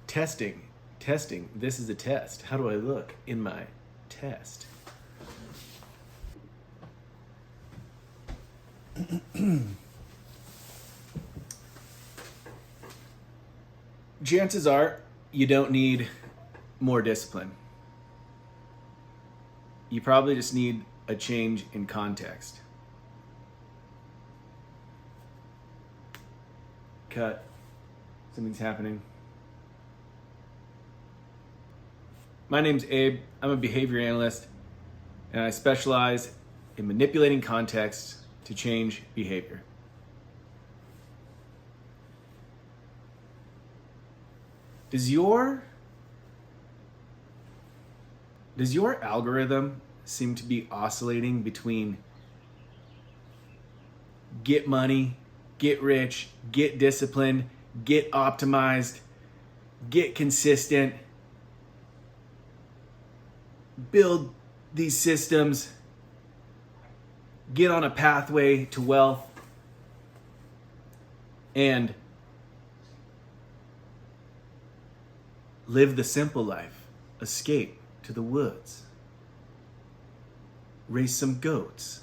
Testing. Testing. This is a test. How do I look in my test? Chances are you don't need more discipline. You probably just need a change in context. Cut. Something's happening. My name's Abe. I'm a behavior analyst, and I specialize in manipulating context to change behavior. Does your algorithm seem to be oscillating between get money, get rich, get disciplined, get optimized, get consistent, build these systems, get on a pathway to wealth, and live the simple life, escape to the woods, raise some goats,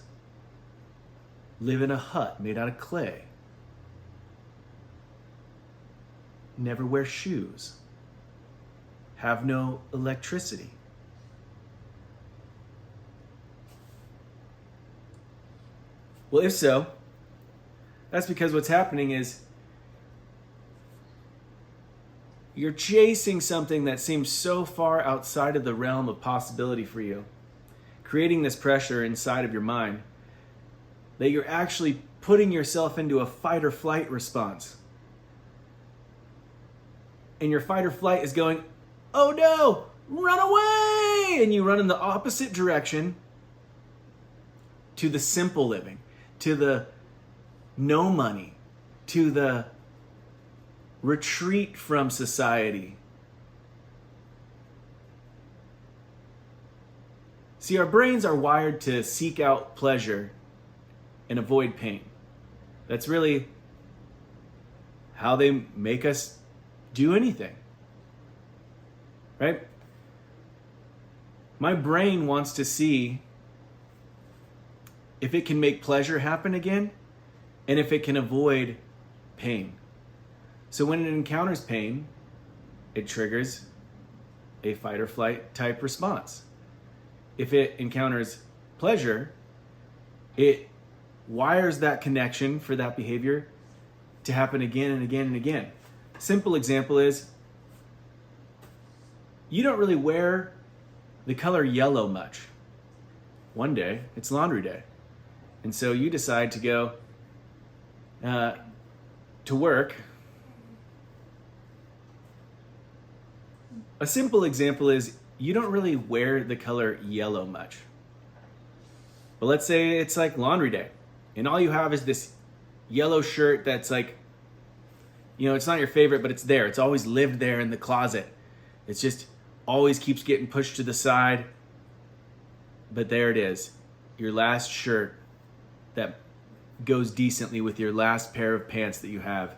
live in a hut made out of clay, never wear shoes, have no electricity? Well, if so, that's because what's happening is you're chasing something that seems so far outside of the realm of possibility for you, creating this pressure inside of your mind that you're actually putting yourself into a fight or flight response. And your fight or flight is going, oh no, run away! And you run in the opposite direction to the simple living, to the no money, to the retreat from society. See, our brains are wired to seek out pleasure and avoid pain. That's really how they make us do anything, right? My brain wants to see if it can make pleasure happen again and if it can avoid pain. So when it encounters pain, it triggers a fight or flight type response. If it encounters pleasure, it wires that connection for that behavior to happen again and again and again. Simple example is, you don't really wear the color yellow much. One day, it's laundry day. And so you decide to go to work. A simple example is, you don't really wear the color yellow much. But let's say it's like laundry day, and all you have is this yellow shirt that's like, you know, it's not your favorite, but it's there. It's always lived there in the closet. It's just always keeps getting pushed to the side. But there it is, your last shirt that goes decently with your last pair of pants that you have.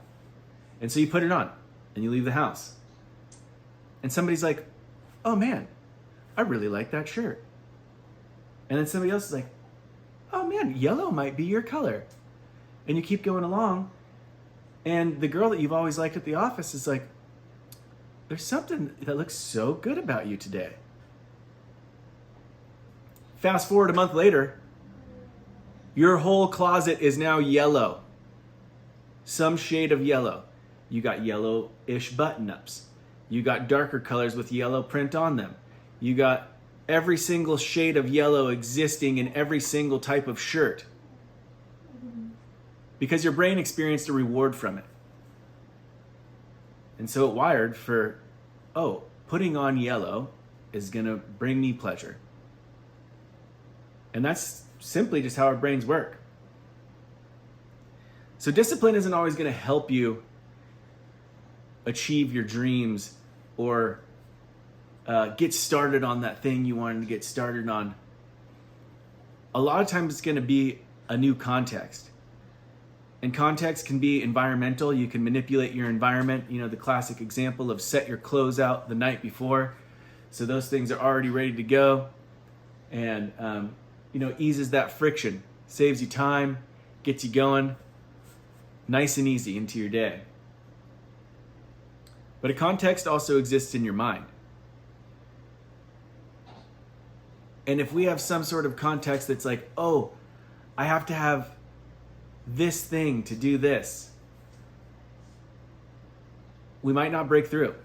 And so you put it on and you leave the house. And somebody's like, oh man, I really like that shirt. And then somebody else is like, oh man, yellow might be your color. And you keep going along. And the girl that you've always liked at the office is like, there's something that looks so good about you today. Fast forward a month later, your whole closet is now yellow. Some shade of yellow. You got yellowish button-ups. You got darker colors with yellow print on them. You got every single shade of yellow existing in every single type of shirt. Because your brain experienced a reward from it. And so it wired for, oh, putting on yellow is gonna bring me pleasure. And that's simply just how our brains work. So discipline isn't always gonna help you achieve your dreams or get started on that thing you wanted to get started on. A lot of times it's going to be a new context. And context can be environmental. You can manipulate your environment. You know, the classic example of set your clothes out the night before. So those things are already ready to go. And, you know, eases that friction, saves you time, gets you going nice and easy into your day. But a context also exists in your mind. And if we have some sort of context that's like, oh, I have to have this thing to do this, we might not break through.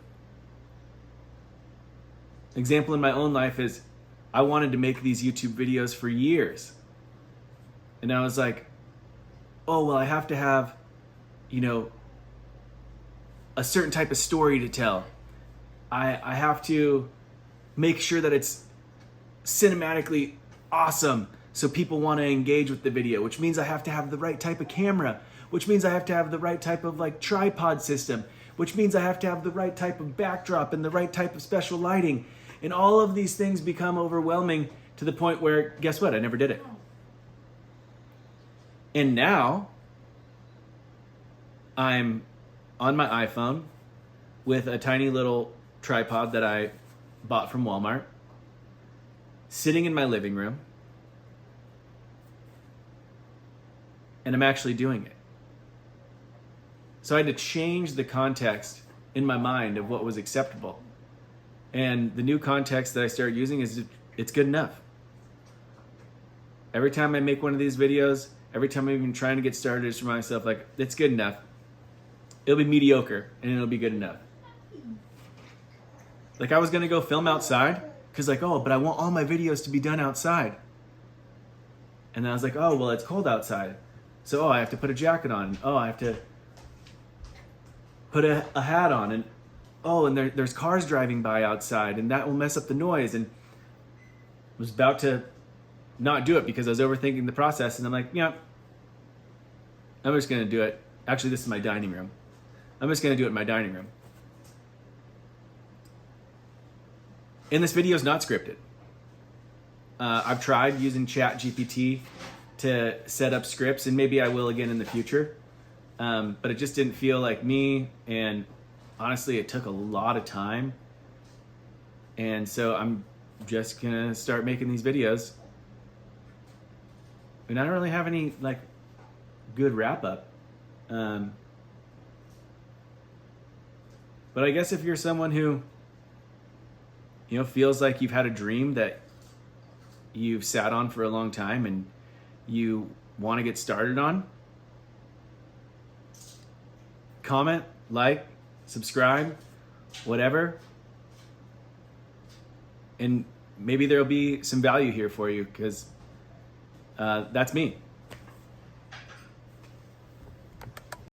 Example in my own life is I wanted to make these YouTube videos for years. And I was like, oh, well, I have to have, you know, a certain type of story to tell. I have to make sure that it's cinematically awesome so people want to engage with the video, which means I have to have the right type of camera, which means I have to have the right type of like tripod system, which means I have to have the right type of backdrop and the right type of special lighting. And all of these things become overwhelming to the point where, guess what? I never did it. And now I'm on my iPhone with a tiny little tripod that I bought from Walmart, sitting in my living room, and I'm actually doing it. So I had to change the context in my mind of what was acceptable. And the new context that I started using is it's good enough. Every time I make one of these videos, every time I'm even trying to get started, I just remind myself, like, it's good enough. It'll be mediocre, and it'll be good enough. Like, I was going to go film outside, because like, oh, but I want all my videos to be done outside. And then I was like, oh, well, it's cold outside. So, I have to put a jacket on. Oh, I have to put a hat on. And, and there's cars driving by outside, and that will mess up the noise. And I was about to not do it because I was overthinking the process. And I'm like, yeah, I'm just going to do it. Actually, this is my dining room. I'm just going to do it in my dining room. And this video is not scripted. I've tried using ChatGPT to set up scripts, and maybe I will again in the future. But it just didn't feel like me, and honestly, it took a lot of time. And so I'm just gonna start making these videos. And I don't really have any like good wrap up. But I guess if you're someone who, you know, feels like you've had a dream that you've sat on for a long time and you want to get started on, comment, like, subscribe, whatever. And maybe there'll be some value here for you, because that's me.